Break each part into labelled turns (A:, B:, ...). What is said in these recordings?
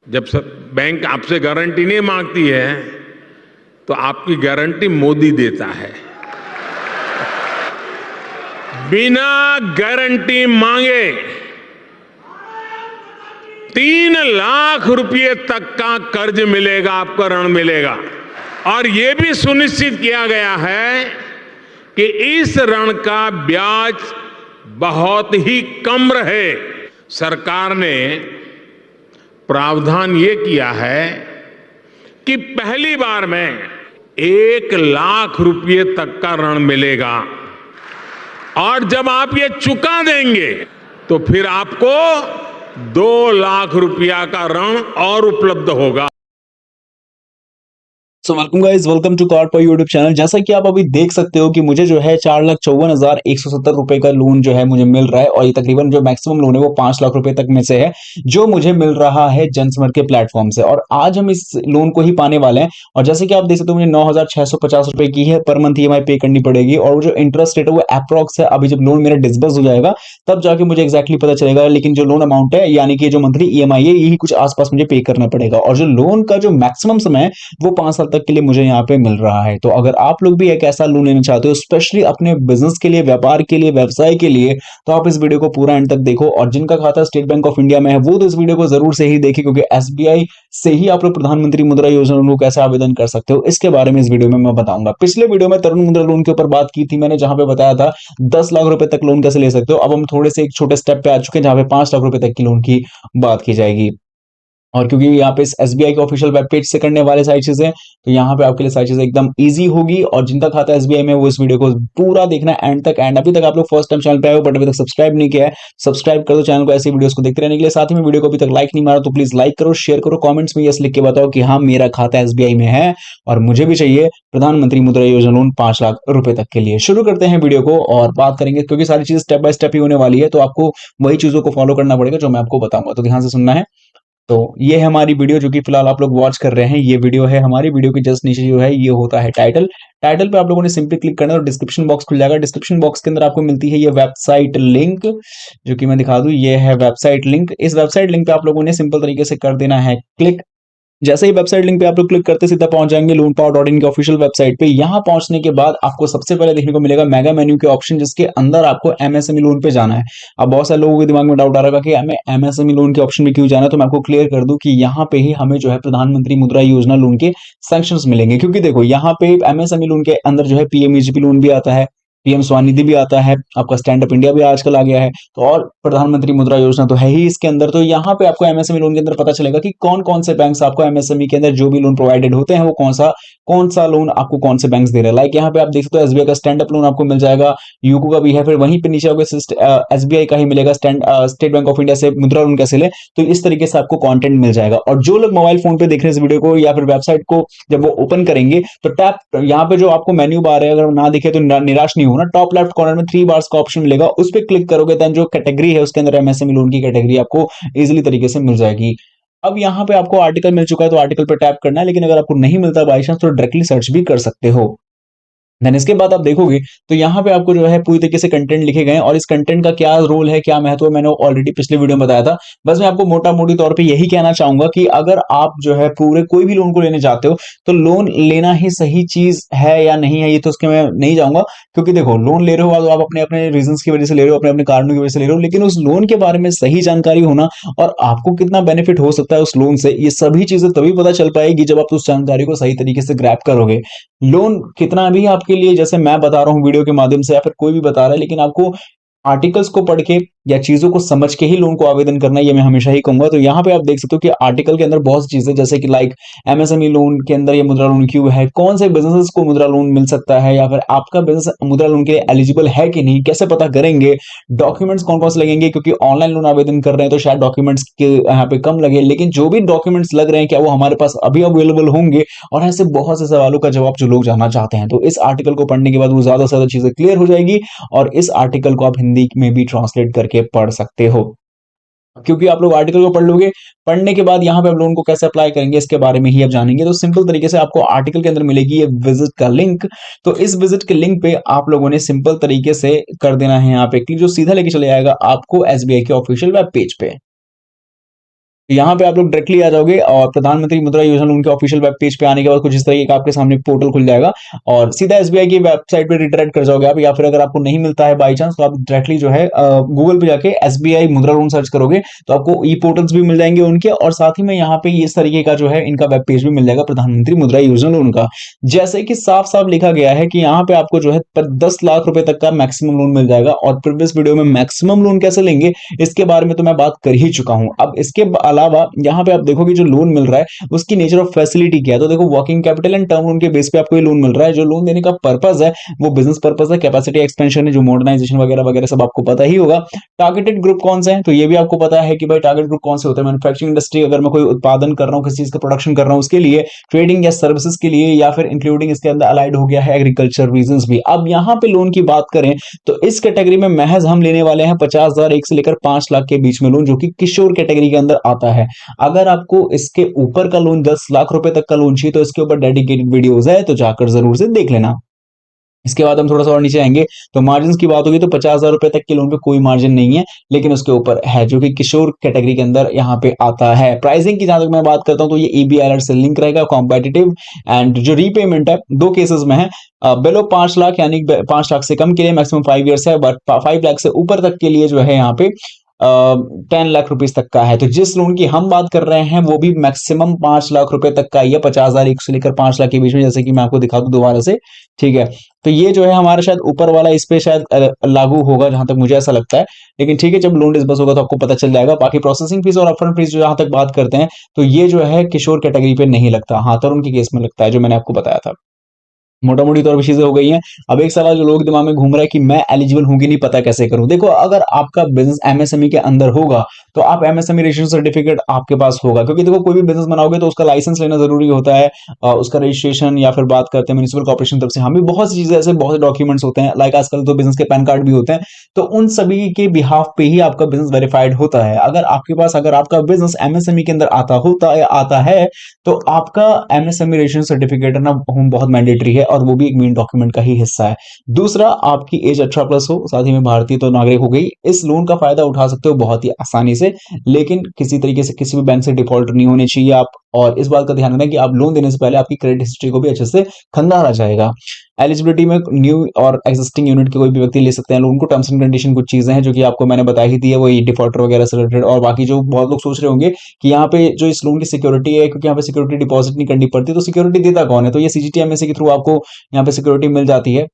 A: जब सब बैंक आपसे गारंटी नहीं मांगती है तो आपकी गारंटी मोदी देता है। बिना गारंटी मांगे 3 लाख रुपए तक का कर्ज मिलेगा, आपको ऋण मिलेगा। और यह भी सुनिश्चित किया गया है कि इस ऋण का ब्याज बहुत ही कम रहे। सरकार ने प्रावधान ये किया है कि पहली बार में 1 लाख रुपए तक का ऋण मिलेगा और जब आप ये चुका देंगे तो फिर आपको 2 लाख रुपया का ऋण और उपलब्ध होगा।
B: So welcome guys, welcome to कार्ड पर यूट्यूब चैनल। जैसा कि आप अभी देख सकते हो कि मुझे जो है 4,54,170 रुपए का लोन जो है मुझे मिल रहा है और ये तकरीबन जो मैक्सिमम लोन है वो 5 लाख रुपए तक में से है जो मुझे मिल रहा है जनस्मर के प्लेटफॉर्म से। और आज हम इस लोन को ही पाने वाले हैं। और जैसे कि आप देख सकते हो मुझे 9,650 रुपए की है पर मंथ ईएमआई पे करनी पड़ेगी और जो इंटरेस्ट रेट है वो अप्रॉक्स है। अभी जब लोन मेरा डिसबर्स हो जाएगा तब जाके मुझे एक्जैक्टली पता चलेगा, लेकिन जो लोन अमाउंट है यानी कि जो मंथली ईएमआई है यही कुछ आसपास मुझे पे करना पड़ेगा। और जो लोन का जो मैक्सिमम समय है वो 5 साल तक के लिए मुझे यहाँ पे मिल रहा है। तो अगर आप लोग भी एक ऐसा लोन लेना चाहते हो स्पेशली अपने बिजनेस के लिए, व्यापार के लिए, व्यवसाय के लिए, तो आप इस वीडियो को पूरा एंड तक देखो। और जिनका खाता स्टेट बैंक ऑफ इंडिया में है वो तो इस वीडियो को जरूर से ही देखें, क्योंकि एसबीआई से ही आप लोग प्रधानमंत्री मुद्रा योजना लोन को कैसे आवेदन कर सकते हो इसके बारे में इस वीडियो में मैं बताऊंगा। पिछले वीडियो में तरुण मुद्रा लोन के ऊपर बात की थी मैंने, जहां पे बताया था 10 लाख रुपए तक लोन कैसे ले सकते हो। अब हम थोड़े से एक छोटे स्टेप पे आ चुके हैं जहां पे 5 लाख रुपए तक की लोन की बात की जाएगी। और क्योंकि यहाँ पे इस एसबीआई के ऑफिशियल वेब पेज से करने वाले सारी चीजें, तो यहाँ पे आपके लिए सारी चीजें एकदम इजी होगी। और जिनका खाता एसबीआई में वो इस वीडियो को पूरा देखना एंड तक। एंड अभी तक आप लोग फर्स्ट टाइम चैनल पे आए हो बट अभी तक सब्सक्राइब नहीं किया है, सब्सक्राइब कर दो चैनल को ऐसी वीडियोस को देखते रहने के लिए। साथ ही में वीडियो को अभी तक लाइक नहीं मारा तो प्लीज लाइक करो, शेयर करो, कॉमेंट्स में यस लिख के बताओ कि हाँ मेरा खाता एसबीआई में है और मुझे भी चाहिए प्रधानमंत्री मुद्रा योजना लोन 5 लाख रुपए तक के लिए। शुरू करते हैं वीडियो को और बात करेंगे, क्योंकि सारी चीज स्टेप बाय स्टेप ही होने वाली है तो आपको वही चीजों को फॉलो करना पड़ेगा जो मैं आपको बताऊंगा। तो ध्यान से सुनना है। तो ये है हमारी वीडियो जो कि फिलहाल आप लोग वॉच कर रहे हैं। ये वीडियो है हमारी, वीडियो के जस्ट नीचे जो है ये होता है टाइटल। टाइटल पे आप लोगों ने सिंपली क्लिक करना है और डिस्क्रिप्शन बॉक्स खुल जाएगा। डिस्क्रिप्शन बॉक्स के अंदर आपको मिलती है ये वेबसाइट लिंक, जो कि मैं दिखा दूं, ये है वेबसाइट लिंक। इस वेबसाइट लिंक पे आप लोगों ने सिंपल तरीके से कर देना है क्लिक। जैसे ही वेबसाइट लिंक पे आप लोग क्लिक करते सीधा पहुंच जाएंगे loanpower.in के ऑफिशियल वेबसाइट पे। यहां पहुंचने के बाद आपको सबसे पहले देखने को मिलेगा मेगा मेन्यू के ऑप्शन, जिसके अंदर आपको एमएसएमई लोन पे जाना है। अब बहुत सारे लोगों के दिमाग में डाउट आ रहा है कि हमें एमएसएमई लोन के ऑप्शन में क्यों जाना है, तो मैं आपको क्लियर कर दूं कि यहाँ पे ही हमें जो है प्रधानमंत्री मुद्रा योजना लोन के सैंक्शंस मिलेंगे। क्योंकि देखो यहाँ पे एमएसएमई लोन के अंदर जो है पीएमईजीपी लोन भी आता है, पीएम स्वानिधि भी आता है, आपका स्टैंड अप इंडिया भी आजकल आ गया है, तो और प्रधानमंत्री मुद्रा योजना तो है ही इसके अंदर। तो यहाँ पे आपको एमएसएमई लोन के अंदर पता चलेगा कि कौन कौन से बैंक्स आपको एमएसएमई के अंदर जो भी लोन प्रोवाइडेड होते हैं वो कौन सा लोन आपको कौन से बैंक्स दे रहे हैं। लाइक यहाँ पे आप देख सकते हो एसबीआई का स्टैंड अप लोन आपको मिल जाएगा, यूको का भी है, फिर वहीं पे नीचे आपको एसबीआई का ही मिलेगा स्टेट बैंक ऑफ इंडिया से मुद्रा लोन कैसे ले। तो इस तरीके से आपको कंटेंट मिल जाएगा। और जो लोग मोबाइल फोन पे देख रहे हैं इस वीडियो को या फिर वेबसाइट को जब वो ओपन करेंगे तो टैप यहाँ पे जो आपको मेन्यू बार है, अगर ना दिखे तो निराश नहीं होना, टॉप लेफ्ट कॉर्नर में 3 बार्स का ऑप्शन मिलेगा, उस पर क्लिक करोगे देन जो कैटेगरी है उसके अंदर एमएसएमई लोन की कैटेगरी आपको इजीली तरीके से मिल जाएगी। अब यहाँ पे आपको आर्टिकल मिल चुका है तो आर्टिकल पे टैप करना है, लेकिन अगर आपको नहीं मिलता बाई चांस तो डायरेक्टली सर्च भी कर सकते हो। देन इसके बाद आप देखोगे तो यहाँ पे आपको जो है पूरी तरीके से कंटेंट लिखे गए हैं और इस कंटेंट का क्या रोल है, क्या महत्व है, मैंने ऑलरेडी पिछले वीडियो में बताया था। बस मैं आपको मोटा मोटी तौर पे यही कहना चाहूंगा कि अगर आप जो है पूरे कोई भी लोन को लेने जाते हो तो लोन लेना ही सही चीज है या नहीं है ये तो उसके मैं नहीं जाऊंगा, क्योंकि देखो लोन ले रहे हो तो आप अपने अपने रीजंस की वजह से ले रहे हो, अपने अपने कारणों की वजह से ले रहे हो, लेकिन उस लोन के बारे में सही जानकारी होना और आपको कितना बेनिफिट हो सकता है उस लोन से, ये सभी चीजें तभी पता चल पाएगी जब आप उस जानकारी को सही तरीके से ग्रैब करोगे। लोन कितना भी आपके लिए, जैसे मैं बता रहा हूं वीडियो के माध्यम से या फिर कोई भी बता रहा है, लेकिन आपको आर्टिकल्स को पढ़ के या चीजों को समझ के ही लोन को आवेदन करना है, ये मैं हमेशा ही कहूंगा। तो यहाँ पे आप देख सकते हो कि आर्टिकल के अंदर बहुत सी चीजें, जैसे कि लाइक एमएसएमई लोन के अंदर ये मुद्रा लोन क्यों है, कौन से बिजनेसेस को मुद्रा लोन मिल सकता है, या फिर आपका बिजनेस मुद्रा लोन के लिए एलिजिबल है कि नहीं, कैसे पता करेंगे, डॉक्यूमेंट्स कौन कौन से लगेंगे, क्योंकि ऑनलाइन लोन आवेदन कर रहे हैं तो शायद डॉक्यूमेंट्स के यहाँ पे कम लगे, लेकिन जो भी डॉक्यूमेंट्स लग रहे हैं क्या वो हमारे पास अभी अवेलेबल होंगे, और ऐसे बहुत से सवालों का जवाब जो लोग जानना चाहते हैं। तो इस आर्टिकल को पढ़ने के बाद वो ज्यादा से ज्यादा चीजें क्लियर हो जाएगी और इस आर्टिकल को आप हिंदी में भी ट्रांसलेट करके पढ़ सकते हो। क्योंकि आप लोग आर्टिकल को पढ़ लोगे, पढ़ने के बाद यहाँ पे आप लोन को कैसे अप्लाई करेंगे इसके बारे में ही आप जानेंगे। तो सिंपल तरीके से आपको आर्टिकल के अंदर मिलेगी ये विजिट का लिंक। तो इस विजिट के लिंक पे आप लोगों ने सिंपल तरीके से कर देना है यहाँ पे क्लिक, जो सीधा लेके चले जाएगा आपको एसबीआई के ऑफिशियल वेब पेज पे। यहाँ पे आप लोग डायरेक्टली आ जाओगे और प्रधानमंत्री मुद्रा योजना लोन के ऑफिशियल वेब पेज पे आने के बाद कुछ इस तरीके का आपके सामने पोर्टल खुल जाएगा और सीधा एसबीआई की वेबसाइट पे रिडायरेक्ट कर जाओगे आप, या फिर अगर आपको नहीं मिलता है बाई चांस तो आप डायरेक्टली जो है गूगल पे जाके एसबीआई मुद्रा लोन सर्च करोगे तो आपको ई पोर्टल्स भी मिल जाएंगे उनके, और साथ ही में यहाँ पे इस तरीके का जो है इनका वेब पेज भी मिल जाएगा प्रधानमंत्री मुद्रा योजना लोन का। जैसे कि साफ साफ लिखा गया है कि यहाँ पे आपको जो है 10 लाख रुपए तक का मैक्सिमम लोन मिल जाएगा, और प्रीवियस वीडियो में मैक्सिमम लोन कैसे लेंगे इसके बारे में तो मैं बात कर ही चुका हूं। अब इसके अलावा यहाँ पे आप देखोगे जो लोन मिल रहा है उसकी नेचर ऑफ फैसिलिटी क्या है, तो देखो working capital and term loan के बेस पे आपको ये लोन मिल रहा है। जो लोन देने का पर्पज है वो बिजनेस पर्पज है, कैपेसिटी एक्सपेंशन है, जो मॉडर्नाइजेशन वगैरह वगैरह सब आपको पता ही होगा। टारगेटेड ग्रुप कौन से हैं तो ये भी आपको पता है कि भाई टारगेट ग्रुप कौन से होते हैं। मैन्युफैक्चरिंग इंडस्ट्री, अगर मैं कोई उत्पादन कर रहा हूँ किसी चीज का प्रोडक्शन कर रहा हूँ उसके लिए, ट्रेडिंग या सर्विसेज के लिए, या फिर इंक्लूडिंग इसके अंदर अलाइड हो गया है एग्रीकल्चर रीजन भी। अब यहाँ पे लोन की बात करें तो इस कैटेगरी में महज हम लेने वाले हैं 50,000 एक से लेकर 5 लाख के बीच में लोन, जो कि किशोर कैटेगरी के अंदर आता है। अगर आपको इसके ऊपर का लोन 10 लाख रुपए तक का लोन चाहिए तो इसके ऊपर डेडिकेटेड वीडियोस है, तो जाकर जरूर से देख लेना। इसके बाद हम थोड़ा सा और नीचे आएंगे तो मार्जिन की बात होगी तो 50,000 रुपए तक के लोन पे कोई मार्जिन नहीं है, लेकिन उसके ऊपर है जो कि किशोर कैटेगरी के अंदर यहाँ पे आता है। प्राइसिंग की जहां तक मैं बात करता हूं तो ये EBLR से लिंक रहेगा, कॉम्पिटिटिव, एंड जो रीपेमेंट है दो केसेस में है। बिलो 5 लाख यानी 5 लाख से कम के लिए मैक्सिमम 5 ईयर्स है, बट 5 लाख से ऊपर तक के लिए जो है यहाँ पे 10 लाख रुपीज तक का है। तो जिस लोन की हम बात कर रहे हैं वो भी मैक्सिमम 5 लाख रुपए तक का ही है, 50,000 एक से लेकर 5 लाख के बीच में, जैसे कि मैं आपको दिखा दूं दोबारा से। ठीक है, तो ये जो है हमारा शायद ऊपर वाला इस पे शायद लागू होगा जहां तक मुझे ऐसा लगता है, लेकिन ठीक है जब लोन डिस्बर्स होगा तो आपको पता चल जाएगा। बाकी प्रोसेसिंग फीस और अपफ्रंट फीस जो जहां तक बात करते हैं तो ये जो है किशोर कैटेगरी पे नहीं लगता, हाँ तरुण के केस में लगता है, जो मैंने आपको बताया था। मोटा मोटी तौर पर चीजें हो गई हैं। अब एक सवाल जो लोग दिमाग में घूम रहा है कि मैं एलिजिबल हूं कि नहीं, पता कैसे करूं। देखो अगर आपका बिजनेस एमएसएमई के अंदर होगा तो आप एमएसएमई रजिस्ट्रेशन सर्टिफिकेट आपके पास होगा, क्योंकि देखो कोई भी बिजनेस बनाओगे तो उसका लाइसेंस लेना जरूरी होता है, उसका रजिस्ट्रेशन, या फिर बात करते हैं म्यूनिसिपल कॉर्पोरेशन तरफ से हमें बहुत सी चीजें ऐसे बहुत से डॉक्यूमेंट्स होते हैं, लाइक आजकल तो बिजनेस के पैन कार्ड भी होते हैं, तो उन सभी के बिहाफ पे ही आपका बिजनेस वेरीफाइड होता है। अगर आपके पास अगर आपका बिजनेस एमएसएमई के अंदर आता है तो आपका एमएसएमई रजिस्ट्रेशन सर्टिफिकेट ना बहुत मैंडेटरी है, और वो भी एक मेन डॉक्यूमेंट का ही हिस्सा है। दूसरा, आपकी एज 18+ हो, साथ ही में भारतीय तो नागरिक हो गई, इस लोन का फायदा उठा सकते हो बहुत ही आसानी से, लेकिन किसी तरीके से किसी भी बैंक से डिफॉल्ट नहीं होने चाहिए आप, और इस बात का ध्यान रखना कि आप लोन देने से पहले आपकी क्रेडिट हिस्ट्री को भी अच्छे से खंगाला जाएगा। एलिजिबिलिटी में न्यू और एक्सिस्टिंग यूनिट के कोई भी व्यक्ति ले सकते हैं लोन को। टर्म्स एंड कंडीशन कुछ चीजें हैं जो कि आपको मैंने बता ही दी है, वही डिफॉल्टर वगैरह से रिलेटेड। और बाकी जो बहुत लोग सोच रहे होंगे कि यहाँ पे जो इस लोन की सिक्योरिटी है, क्योंकि यहाँ पे सिक्योरिटी डिपॉजिट नहीं करनी पड़ती, तो सिक्योरिटी देता कौन है, तो ये CGTMSE के थ्रू आपको यहाँ पे सिक्योरिटी मिल जाती है।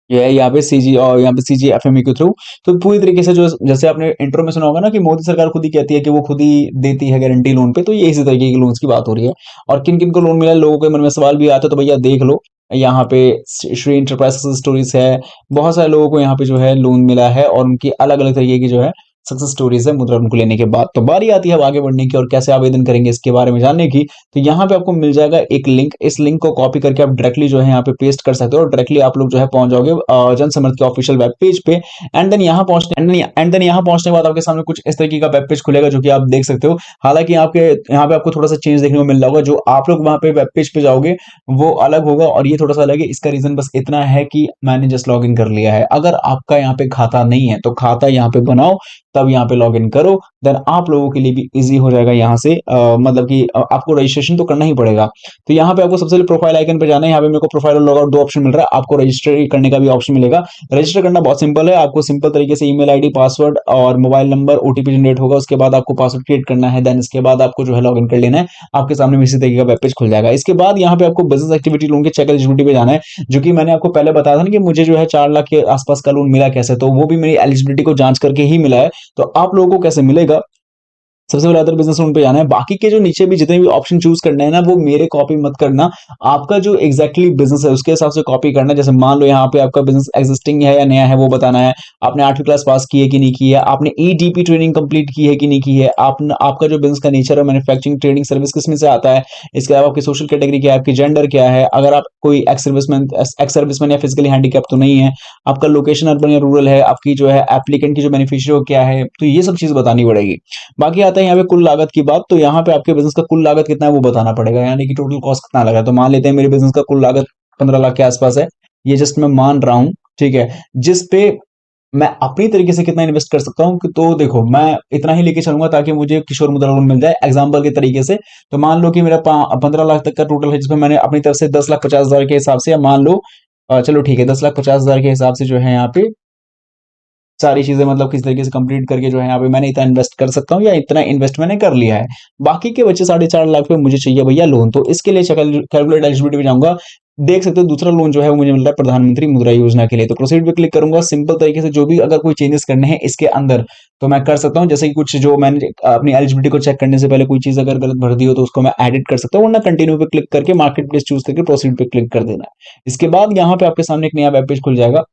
B: ये है यहाँ पे सीजी और यहाँ पे CGFME के थ्रू। तो पूरी तरीके से जो जैसे आपने इंट्रो में सुना होगा ना कि मोदी सरकार खुद ही कहती है कि वो खुद ही देती है गारंटी लोन पे, तो ये इसी तरीके के लोन्स की बात हो रही है। और किन किन को लोन मिला है, लोगों के मन में सवाल भी आता है, तो भैया देख लो यहाँ पे श्री इंटरप्राइजेस स्टोरीज है, बहुत सारे लोगों को यहाँ पे जो है लोन मिला है, और उनकी अलग अलग तरीके की जो है सक्सेस स्टोरीज है मुद्रा लोन को लेने के बाद। तो बारी आती है अब आगे बढ़ने की और कैसे आवेदन करेंगे इसके बारे में जानने की। तो यहाँ पे आपको मिल जाएगा एक लिंक, इस लिंक को कॉपी करके आप डायरेक्टली जो है यहाँ पे पेस्ट कर सकते हो, और डायरेक्टली आप लोग जो है पहुंच जाओगे जन समर्थ के ऑफिशियल वेब पेज पे। एंड देन यहाँ पहुंचने के बाद आपके सामने कुछ इस तरीके का वेब पेज खुलेगा जो कि आप देख सकते हो। हालांकि आपके यहाँ पे आपको थोड़ा सा चेंज देखने को मिल रहा होगा, जो आप लोग वहां पे वेब पेज पे जाओगे वो अलग होगा और ये थोड़ा सा अलग है। इसका रीजन बस इतना है कि मैंने जस्ट लॉग इन कर लिया है। अगर आपका यहाँ पे खाता नहीं है तो खाता यहाँ पे बनाओ, तब यहाँ पे लॉग इन करो, देन आप लोगों के लिए भी इजी हो जाएगा। यहाँ से मतलब कि आपको रजिस्ट्रेशन तो करना ही पड़ेगा। तो यहाँ पे आपको सबसे पहले प्रोफाइल आइकन पे जाना है। यहाँ पे मेरे को प्रोफाइल और लॉग आउट दो ऑप्शन मिल रहा है, आपको रजिस्टर करने का भी ऑप्शन मिलेगा। रजिस्टर करना बहुत सिंपल है, आपको सिंपल तरीके से ईमेल आईडी, पासवर्ड और मोबाइल नंबर, OTP जनरेट होगा, उसके बाद आपको पासवर्ड क्रिएट करना है, देन इसके बाद आपको जो है लॉग इन कर लेना है। आपके सामने भी इसी तरीके का वेब पेज खुल जाएगा। इसके बाद यहाँ पे आपको बिजनेस एक्टिविटी लोन के चेक एलिजिबिलिटी पे जाना है, जो कि मैंने आपको पहले बताया था ना कि मुझे जो है 4 लाख के आसपास का लोन मिला कैसे, तो वो भी मेरी एलिजिबिलिटी को जांच करके ही मिला है। तो आप लोगों को कैसे मिलेगा, सबसे पहले अदर बिजनेस लोन पे जाना है। बाकी के जो नीचे भी जितने भी ऑप्शन चूज करना है ना, वो मेरे कॉपी मत करना, आपका जो एग्जैक्टली बिजनेस है उसके हिसाब से कॉपी करना है। जैसे मान लो यहाँ पे आपका बिजनेस एग्जिस्टिंग है या नया है वो बताना है, आपने 8वीं क्लास पास की है कि नहीं की है, आपने EDP ट्रेनिंग कंप्लीट की है कि नहीं की है, आपका जो बिजनेस का नेचर है, मैन्युफैक्चरिंग, ट्रेडिंग, सर्विस किसमें से आता है, इसके अलावा आपकी सोशल कैटेगरी क्या है, आपकी जेंडर क्या है, अगर आप कोई एक्स सर्विसमैन या फिजिकली हैंडीकैप तो नहीं है, आपका लोकेशन अर्बन या रूरल है, आपकी जो है एप्लीकेंट की जो बेनिफिशियरी क्या है, तो ये सब चीज बतानी पड़ेगी। बाकी आता है यहाँ पे कुल लागत की बात, तो यहाँ पे आपके बिजनेस का कुल लागत कितना है वो बताना पड़ेगा, यानी कि टोटल कॉस्ट कितना लगा है। तो मान लेते हैं मेरे बिजनेस का कुल लागत 15 लाख के आसपास है, ये जस्ट मैं मान रहा हूँ, ठीक है, जिस पे मैं अपनी तरीके से कितना इन्वेस्ट कर सकता हूँ तो देखो, मैं इतना ही लेके चलूंगा ताकि मुझे किशोर मुद्रा लोन मिल जाए एग्जाम्पल के तरीके से। तो मान लो कि मेरा 15 लाख तक का टोटल है, जिसमें मैंने अपनी तरफ से 10,50,000 के हिसाब से, या मान लो चलो ठीक है 10,50,000 के हिसाब से जो है यहाँ पे सारी चीजें मतलब किस तरीके से कंप्लीट करके जो है यहाँ पे मैंने इतना इन्वेस्ट कर सकता हूँ, या इतना इन्वेस्ट मैंने कर लिया है। बाकी के बच्चे 4.5 लाख पे मुझे चाहिए भैया लोन, तो इसके लिए कैलकुलेट एलिजिबिलिटी में जाऊंगा। देख सकते हो दूसरा लोन जो है वो मुझे मिल रहा है प्रधानमंत्री मुद्रा योजना के लिए। तो प्रोसीड पे क्लिक करूंगा। सिंपल तरीके से जो भी अगर कोई चेंजेस करने हैं इसके अंदर तो मैं कर सकता हूँ, जैसे कि कुछ जो मैंने अपनी एलिजिबिलिटी को चेक करने से पहले कोई चीज अगर गलत भर दी हो तो उसको मैं एडिट कर सकता हूँ, वरना कंटिन्यू पे क्लिक करके मार्केट प्लेस चूज करके प्रोसीड पे क्लिक कर देना है। इसके बाद यहाँ पे आपके सामने एक नया वेब पेज खुल जाएगा।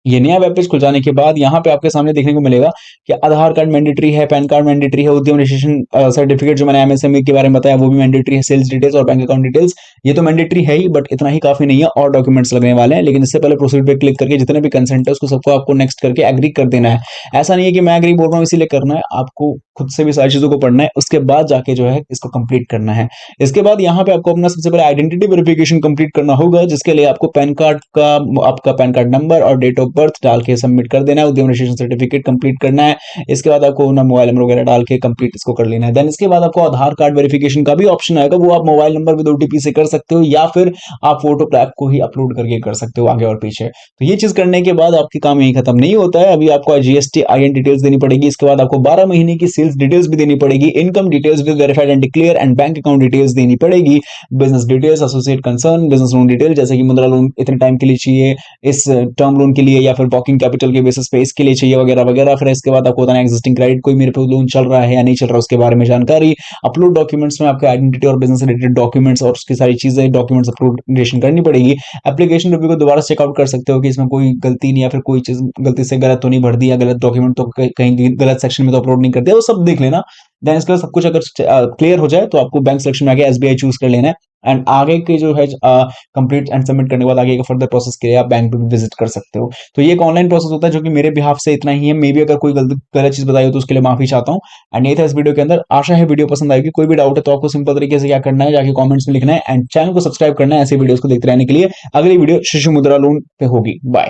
B: ये नया वेब पेज खुल जाने के बाद यहाँ पे आपके सामने देखने को मिलेगा कि आधार कार्ड मैंडेटरी है, पैन कार्ड मैंडेटरी है, उद्यम रजिस्ट्रेशन सर्टिफिकेट जो मैंने एमएसएमई के बारे में बताया वो भी मैंडेटरी है, सेल्स डिटेल्स और बैंक अकाउंट डिटेल्स ये तो मैंडेटरी है ही, बट इतना ही काफी नहीं है, और डॉक्यूमेंट्स लगने वाले हैं। लेकिन इससे पहले प्रोसीड पे क्लिक करके जितने भी कंसेंट है उसको सबको आपको नेक्स्ट करके एग्री कर देना है। ऐसा नहीं है कि मैं एग्री बोल रहा हूँ इसीलिए करना है, आपको खुद से भी सारी चीजों को पढ़ना है, उसके बाद जाके जो है इसको कंप्लीट करना है। इसके बाद यहाँ पे आपको अपना सबसे पहले आइडेंटिटी वेरिफिकेशन कंप्लीट करना होगा, जिसके लिए आपको पैन कार्ड का आपका पैन कार्ड नंबर और डेट ऑफ बर्थ डाल के सबमिट कर देना है, उद्यम रजिस्ट्रेशन सर्टिफिकेट कंप्लीट करना है। इसके बाद आपको अपना मोबाइल नंबर वगैरह डाल के कंप्लीट इसको कर लेना है। देन इसके बाद आपको आधार कार्ड वेरिफिकेशन का भी ऑप्शन आएगा, वो आप मोबाइल नंबर विद ओटीपी से कर सकते हो, या फिर आप फोटो टैग को ही अपलोड करके कर सकते हो आगे और पीछे। तो ये चीज करने के बाद आपकी काम यही खत्म नहीं होता है, अभी आपको जीएसटी आईएन डिटेल्स देनी पड़ेगी। इसके बाद आपको 12 महीने की सेल्स डिटेल्स भी देनी पड़ेगी, income details with verified and declare and bank account details देनी पड़ेगी, business details, associate concern, business loan detail जैसे कि मुद्रा लोन इतने टाइम के लिए चाहिए, इस टर्म लोन के लिए या फिर वर्किंग कैपिटल के बेसिस पे इसके लिए चाहिए वगैरह वगैरह। फिर इसके बाद आपको बताना एग्जिस्टिंग क्रेडिट कोई मेरे पे लोन चल रहा है या नहीं चल रहा उसके बारे में जानकारी। अपलोड डॉक्यूमेंट्स में आपके आइडेंटिटी और बिजनेस रिलेटेड डॉक्यूमेंट्स और उसकी सारी चीजें डॉक्यूमेंट्स अपलोडेशन करनी पड़ेगी। एप्लीकेशन रिव्यू को दोबारा चेकआउट कर सकते हो कि इसमें कोई गलती नहीं या फिर कोई चीज गलती से गलत तो नहीं भर दी, या गलत डॉक्यूमेंट तो कहीं गलत सेक्शन में तो अपलोड नहीं कर दिया, वो सब देख लेना। देन इसके बाद सब कुछ अगर क्लियर हो जाए तो आपको बैंक सिलेक्शन में आगे एसबीआई चूज कर लेना है, एंड आगे के जो है कंप्लीट एंड सबमिट करने के बाद आगे का फर्दर प्रोसेस के लिए आप बैंक पे भी विजिट कर सकते हो। तो ये एक ऑनलाइन प्रोसेस होता है जो कि मेरे बिहाफ से इतना ही है। मे भी अगर कोई गलत चीज बताई हो तो उसके लिए माफी चाहता हूँ। एंड ये था इस वीडियो के अंदर, आशा है वीडियो पसंद आएगी। कोई भी डाउट है तो आपको सिंपल तरीके से क्या करना है, जाके कमेंट्स में लिखना है एंड चैनल को सब्सक्राइब करना है ऐसे वीडियोस को देखते रहने के लिए। अगली वीडियो शिशु मुद्रा लोन पे होगी। बाय।